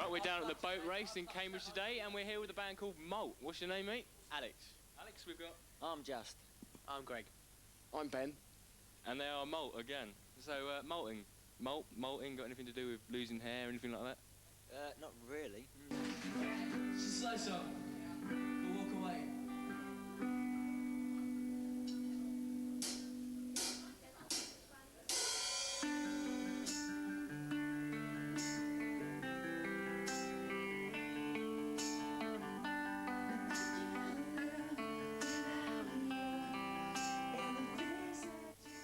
Right, we're down at the Boatrace in Cambridge today, and we're here with a band called Molt. What's your name, mate? Alex. Alex, we've got... I'm Just. I'm Greg. I'm Ben. And they are Molt again. So, molting. Molting got anything to do with losing hair, anything like that? Not really. It's a slow song. We'll walk away.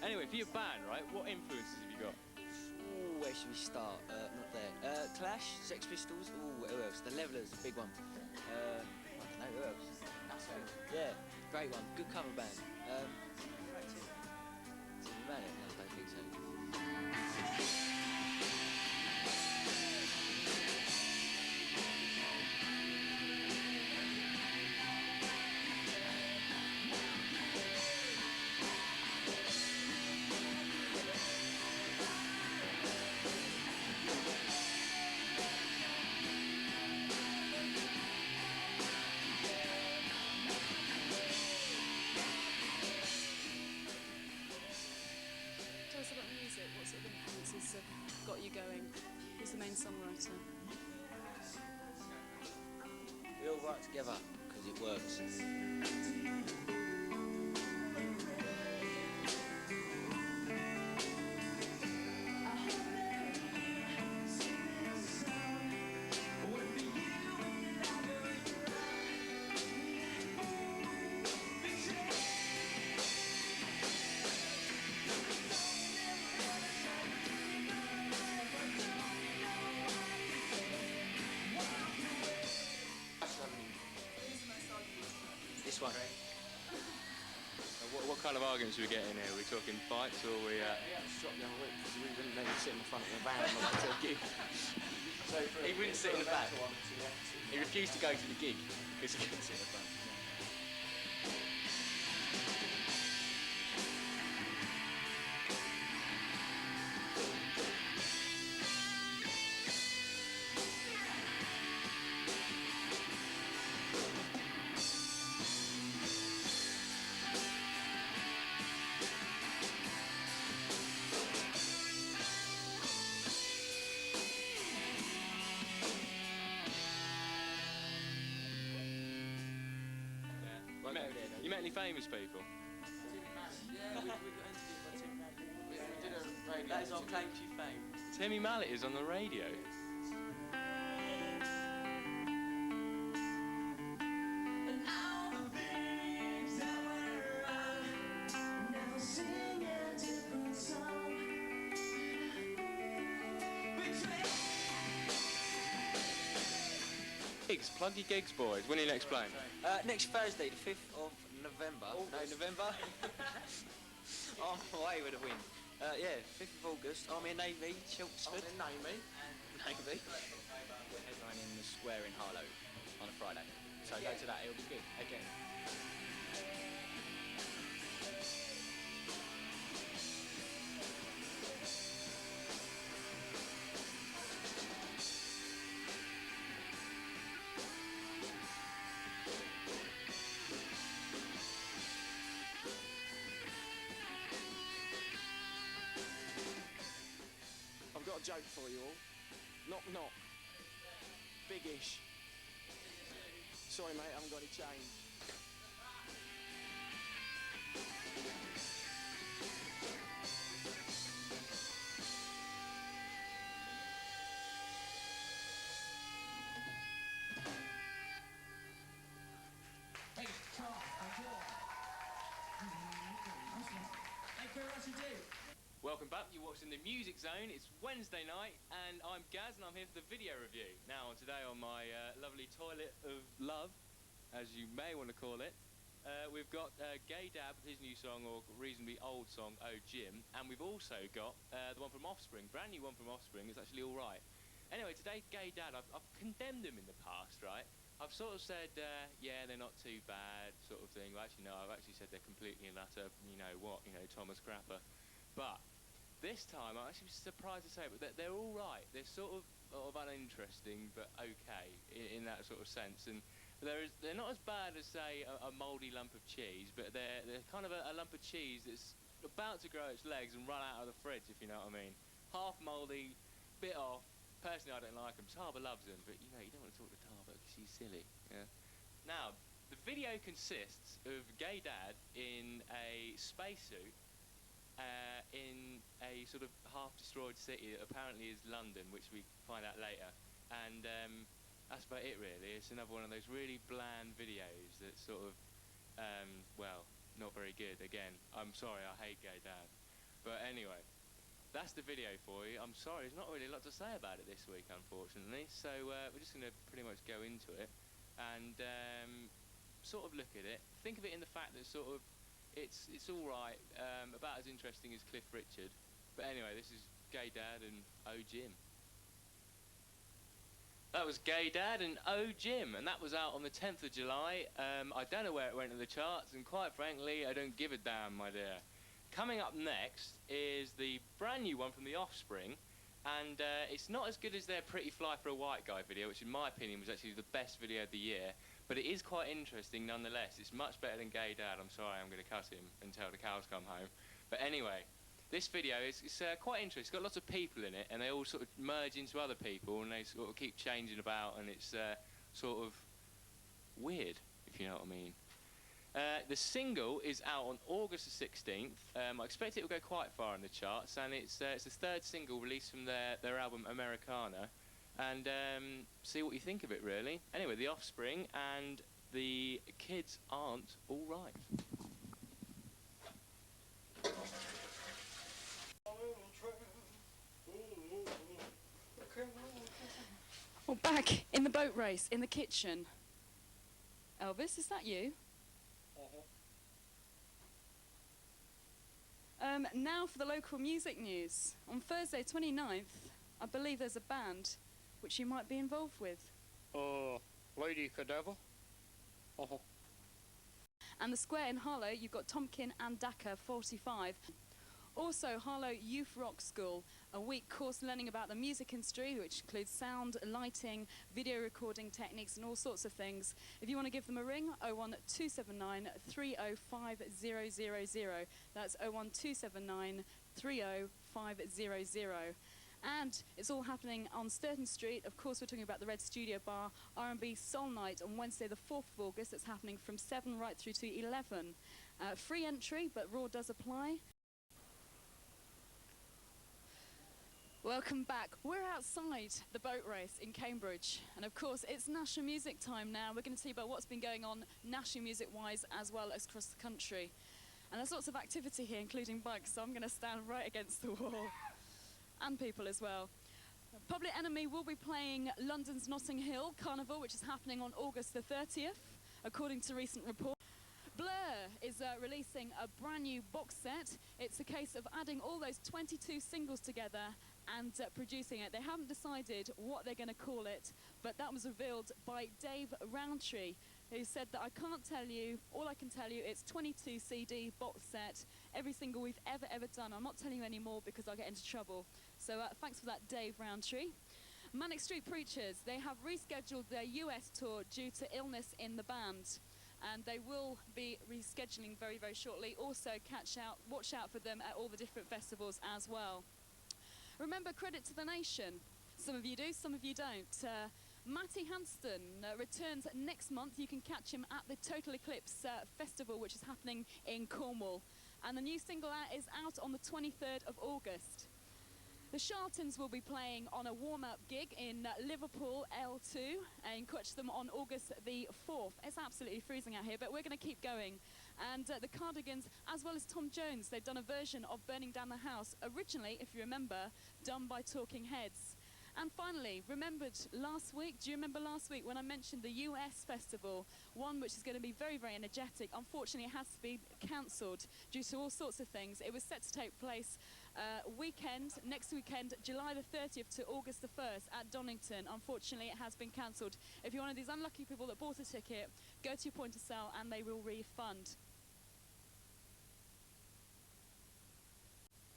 Anyway, for your band, right, what influences have you got? Ooh, where should we start? Not there. Clash, Sex Pistols. Ooh, who else? The Levellers, big one. I don't know, who else? Yeah, great one. Good cover band. Timmy Mallet? No, I don't think so. Tell us about the music. What sort of influences have got you going? Who's the main songwriter? We all write together because it works. This one. What kind of arguments are we getting here? Are we talking fights or are we... Yeah, shot the other week because we wouldn't let him sit in the front of the van on the way to a gig. So He wouldn't sit in the back. He He refused to go to the gig because he couldn't sit in the front. You met any famous people? Yeah, we got interviewed by Timmy Mallet. We did a radio. That is our claim to fame. Timmy Mallet is on the radio. Gigs, plug your gigs, boys. When are you next playing? Next Thursday, the 5th of November. August. No, November. I'm away with a win. Yeah, 5th of August. Army and Navy, Chelmsford. Navy. Navy. We're headlining the Square in Harlow on a Friday. So go to that, it'll be good. Again. I've got a joke for you all. Knock, knock. Big-ish. Sorry, mate, I haven't got any change. Thank you very much indeed. Welcome back, you're watching The Music Zone. It's Wednesday night, and I'm Gaz, and I'm here for the video review. Now, today on my lovely toilet of love, as you may want to call it, we've got Gay Dab with his new song, or reasonably old song, Oh Jim, and we've also got the one from Offspring, brand new one from Offspring. It's actually all right. Anyway, today, Gay Dad, I've condemned them in the past, right? I've sort of said, yeah, they're not too bad, sort of thing. Well, actually, no, I've actually said they're completely and utter, you know what, Thomas Crapper. But this time, I'm actually surprised to say it, but they're all right. They're sort of of uninteresting, but okay in that sort of sense. And they're not as bad as, say, a mouldy lump of cheese, but they're kind of a lump of cheese that's about to grow its legs and run out of the fridge, if you know what I mean. Half mouldy, bit off. Personally, I don't like them. Tarba loves them, but you know, you don't want to talk to Tarba because she's silly. Yeah. Now, the video consists of Gay Dad in a spacesuit in a sort of half-destroyed city that apparently is London, which we find out later. And that's about it, really. It's another one of those really bland videos that sort of, well, not very good. Again, I'm sorry, I hate Gay Dad. But anyway, that's the video for you. I'm sorry, there's not really a lot to say about it this week, unfortunately. So we're just going to pretty much go into it and sort of look at it. Think of it in the fact that sort of it's all right, about as interesting as Cliff Richard. But anyway, this is Gay Dad and Oh Jim. That was Gay Dad and Oh Jim, and that was out on the 10th of July. I don't know where it went in the charts, and quite frankly, I don't give a damn, my dear. Coming up next is the brand new one from The Offspring, and it's not as good as their Pretty Fly for a White Guy video, which in my opinion was actually the best video of the year, but it is quite interesting nonetheless. It's much better than Gay Dad. I'm sorry, I'm going to cuss him until the cows come home. But anyway, this video is quite interesting. It's got lots of people in it, and they all sort of merge into other people, and they sort of keep changing about, and it's sort of weird, if you know what I mean. The single is out on August the 16th. I expect it will go quite far in the charts, and it's the third single released from their album Americana. And see what you think of it, really. Anyway, The Offspring and The Kids Aren't All Right. Well, back in the boat race, in the kitchen. Elvis, is that you? Now for the local music news. On Thursday 29th, I believe there's a band which you might be involved with. Lady Cadaver. And the square in Harlow, you've got Tompkin and Dakar 45. Also, Harlow Youth Rock School, a week course learning about the music industry, which includes sound, lighting, video recording techniques, and all sorts of things. If you want to give them a ring, 01279 305 000. That's 01279 305 000. And it's all happening on Sturton Street. Of course, we're talking about the Red Studio Bar R&B Soul Night on Wednesday the 4th of August. That's happening from 7 right through to 11. Free entry, but raw does apply. Welcome back. We're outside the boat race in Cambridge, and of course it's national music time now. We're going to see about what's been going on national music wise as well as across the country. And there's lots of activity here, including bikes, so I'm going to stand right against the wall. And people as well. Public Enemy will be playing London's Notting Hill Carnival, which is happening on August the 30th, according to recent reports. Blur is releasing a brand new box set. It's a case of adding all those 22 singles together and producing it. They haven't decided what they're going to call it, but that was revealed by Dave Rowntree, who said that I can't tell you, all I can tell you, it's 22 CD box set, every single we've ever done. I'm not telling you anymore because I'll get into trouble. So thanks for that, Dave Rowntree. Manic Street Preachers, they have rescheduled their US tour due to illness in the band, and they will be rescheduling very, very shortly. Also, watch out for them at all the different festivals as well. Remember Credit to the Nation. Some of you do, some of you don't. Matty Hanston returns next month. You can catch him at the Total Eclipse Festival, which is happening in Cornwall. And the new single is out on the 23rd of August. The Charltons will be playing on a warm-up gig in Liverpool L2, and catch them on August the 4th. It's absolutely freezing out here, but we're going to keep going. And the Cardigans, as well as Tom Jones, they've done a version of Burning Down the House, originally, if you remember, done by Talking Heads. And finally, remembered last week, do you remember last week when I mentioned the US festival, one which is going to be very, very energetic? Unfortunately, it has to be cancelled due to all sorts of things. It was set to take place next weekend, July the 30th to August the 1st at Donington. Unfortunately, it has been cancelled. If you're one of these unlucky people that bought a ticket, go to your point of sale and they will refund.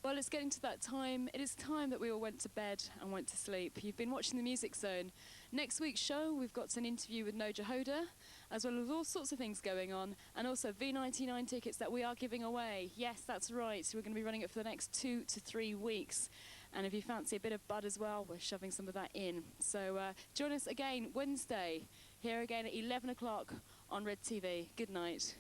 Well, it's getting to that time. It is time that we all went to bed and went to sleep. You've been watching the Music Zone. Next week's show, we've got an interview with Noja Hoda, as well as all sorts of things going on, and also V99 tickets that we are giving away. Yes, that's right. So we're going to be running it for the next 2 to 3 weeks. And if you fancy a bit of bud as well, we're shoving some of that in. So join us again Wednesday, here again at 11 o'clock on Redtv. Good night.